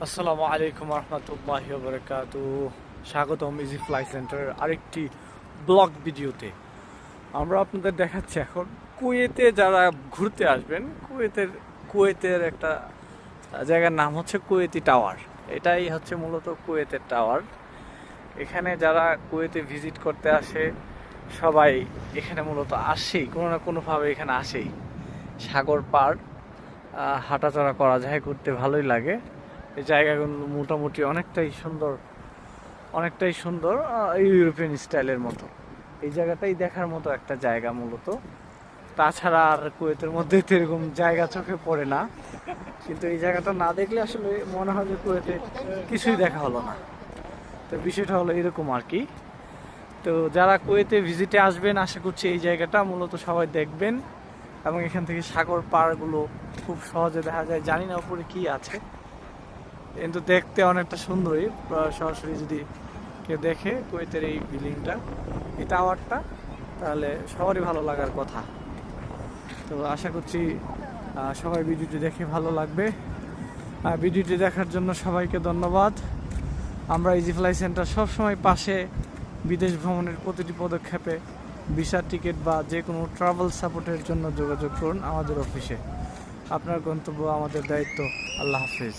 আসসালামু আলাইকুম রহমতুল্লাহি ওয়া বারাকাতুহু। স্বাগতম ইজি ফ্লাই সেন্টারের আরেকটি ব্লগ ভিডিওতে। আমরা আপনাদের দেখাচ্ছি এখন কুয়েতে যারা ঘুরতে আসবেন, কুয়েতের একটা জায়গার নাম হচ্ছে কুয়েতি টাওয়ার। এটাই হচ্ছে মূলত কুয়েতের টাওয়ার। এখানে যারা কুয়েতে ভিজিট করতে আসে সবাই এখানে মূলত আসেই, কোনো না কোনোভাবে এখানে আসেই। সাগর পার, হাঁটাচলা করা যায়, ঘুরতে ভালোই লাগে। এই জায়গাগুলো মোটামুটি অনেকটাই সুন্দর ইউরোপিয়ান স্টাইলের মতো। এই জায়গাটাই দেখার মতো একটা জায়গা মূলত। তাছাড়া আর কুয়েতের মধ্যে তো এরকম জায়গা চোখে পড়ে না, কিন্তু এই জায়গাটা না দেখলে আসলে মনে হয় যে কুয়েতে কিছুই দেখা হলো না। তো বিষয়টা হলো এরকম আর কি। তো যারা কুয়েতে ভিজিটে আসবেন, আশা করছি এই জায়গাটা মূলত সবাই দেখবেন, এবং এখান থেকে সাগর পাড়গুলো খুব সহজে দেখা যায়। জানি না উপরে কি আছে, কিন্তু দেখতে অনেকটা সুন্দরই। সরাসরি যদি কেউ দেখে কুয়েতের এই বিল্ডিংটা, এই টাওয়ারটা, তাহলে সবারই ভালো লাগার কথা। তো আশা করছি সবাই ভিডিওটি দেখে ভালো লাগবে। ভিডিওটি দেখার জন্য সবাইকে ধন্যবাদ। আমরা ইজি ফ্লাই সেন্টার সবসময় পাশে। বিদেশ ভ্রমণের প্রতিটি পদক্ষেপে ভিসা, টিকিট বা যে কোনো ট্রাভেল সাপোর্টের জন্য যোগাযোগ করুন আমাদের অফিসে। আপনার গন্তব্য আমাদের দায়িত্ব। আল্লাহ হাফিজ।